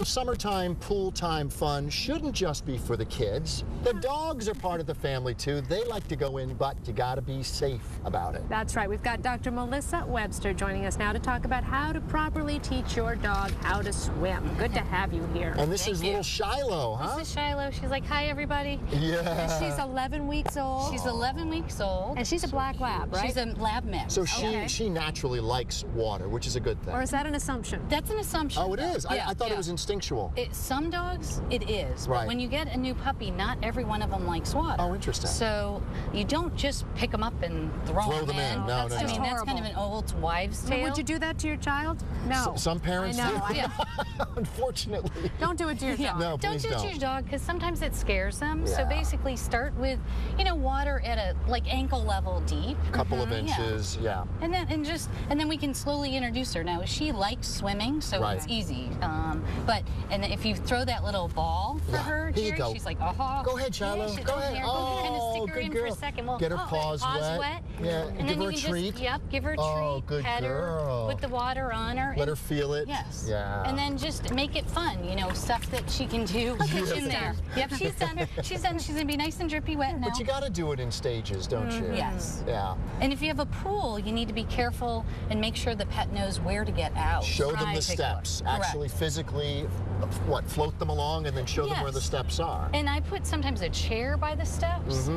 Summertime pool time fun shouldn't just be for the kids. The dogs are part of the family too. They like to go in, but you gotta be safe about it. That's right. We've got Dr. Melissa Webster joining us now to talk about how to properly teach your dog how to swim. Good to have you here. And this is little Shiloh, huh? This is Shiloh. She's like, hi, everybody. Yeah. She's 11 weeks old. She's 11 weeks old. And she's a black lab, right? She's a lab mix. So she naturally likes water, which is a good thing. Or is that an assumption? That's an assumption. Oh, it is? Yeah, I thought it was instinctual. Some dogs, it is. Right. But when you get a new puppy, not every one of them likes water. Oh, interesting. So you don't just pick them up and throw them in. No, no, I mean, no. that's kind of an old wives' tale. Would you do that to your child? No. Some parents I know. do. Yeah. Unfortunately. Don't do it to your dog. No, Don't please do it to your dog because sometimes it scares them. So Yeah. basically start with, water at a ankle level deep. A couple of inches, yeah. And then we can slowly introduce her. Now she likes swimming, so Right. it's easy. And if you throw that little ball for her, Here you Jerry, go. she's like, oh. Go ahead, Shiloh. Yeah, Go ahead. Kind Oh, of stick her good in girl. for a second. Well, Get her paws wet. Yeah, and give then her you a can treat. give her a treat. Oh, good pet girl. her, put the water on her. Let her feel it. Yes. Yeah. And then just make it fun. Stuff that she can do in there. Yep, she's done. She's done. She's gonna be nice and drippy wet now. But you got to do it in stages, don't you? Yes. Yeah. And if you have a pool, you need to be careful and make sure the pet knows where to get out. Show them the Take a look. steps. Correct. Actually, physically, float them along and then show them where the steps are. And I put sometimes a chair by the steps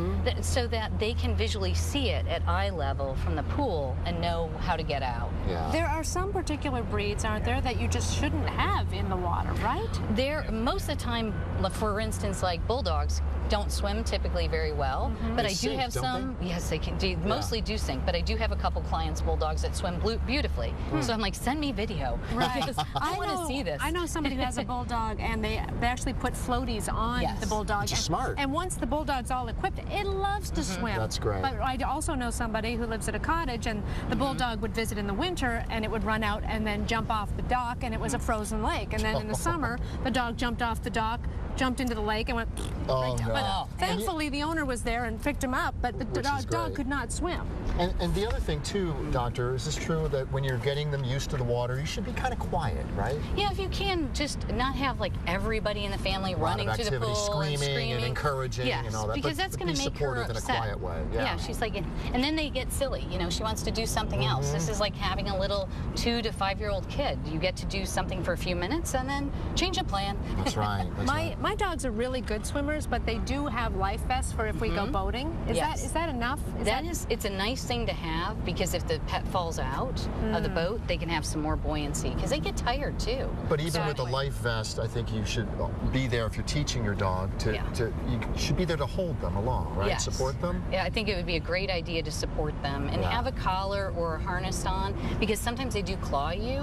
so that they can visually see it at eye level from the pool and know how to get out. Yeah. There are some particular breeds, aren't there, that you just shouldn't have in the water, right? Most of the time, for instance, like bulldogs don't swim typically very well, but They I do sink, have don't some. they? Yes, they can. Mostly do sink, but I do have a couple clients bulldogs that swim beautifully. So I'm like, send me video. Right. Because I want to see this. I know somebody who has a bulldog, and they actually put floaties on the bulldog. Which is smart. And once the bulldog's all equipped, it loves to swim. That's great. But I also know somebody who lives at a cottage, and the bulldog would visit in the winter, and it would run out and then jump off the dock, and it was a frozen lake. And then in the summer, the dog jumped off the dock, jumped into the lake, and went right down. No. But thankfully, the owner was there and picked him up, but the Which is dog great. could not swim. And the other thing too, Doctor, is this true that when you're getting them used to the water, you should be kind of quiet, right? Yeah, if you can, just not have like everybody in the family running to the pool screaming and encouraging and all that. Because but that's going to make her supportive upset. in a quiet way. Yeah, she's like, and then they get silly. She wants to do something else. This is like having a little 2 to 5 year old kid. You get to do something for a few minutes and then change a plan. That's right. That's right. My dogs are really good swimmers, but they do have life vests for if we go boating. Is that enough? It's a nice thing to have because if the pet falls out of the boat, they can have some more buoyancy because they get tired too. But even with a life vest, I think you should be there if you're teaching your dog you should be there to hold them along, right? Yes. Support them? Yeah, I think it would be a great idea to support them and have a collar or a harness on because sometimes they do claw you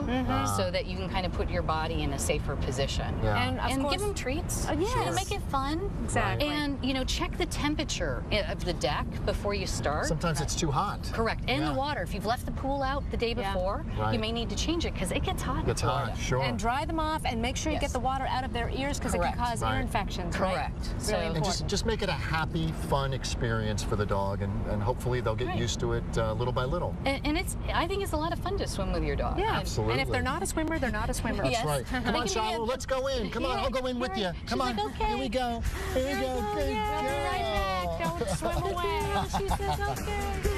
so that you can kind of put your body in a safer position. Yeah. And, of course, give them treats. Yes. Make it fun. Exactly. And, check the temperature of the deck before you start. Sometimes it's too hot. Correct. And the water. If you've left the pool out the day before, you may need to change it because it gets hot. It's hot, sure. And dry them off and make sure you get the water out of their ears because it can cause ear infections. Correct. Right? So, Really And important. just make it a happy, fun experience for the dog, and hopefully they'll get used to it little by little. And I think it's a lot of fun to swim with your dog. Yeah, Absolutely. And if they're not a swimmer, they're not a swimmer. That's right. Come on, Shiloh, let's go in. Come on, I'll go in with you. Come on. like, okay. Here we go. Here we go. Good Right girl. back. Don't swim away. She says, okay.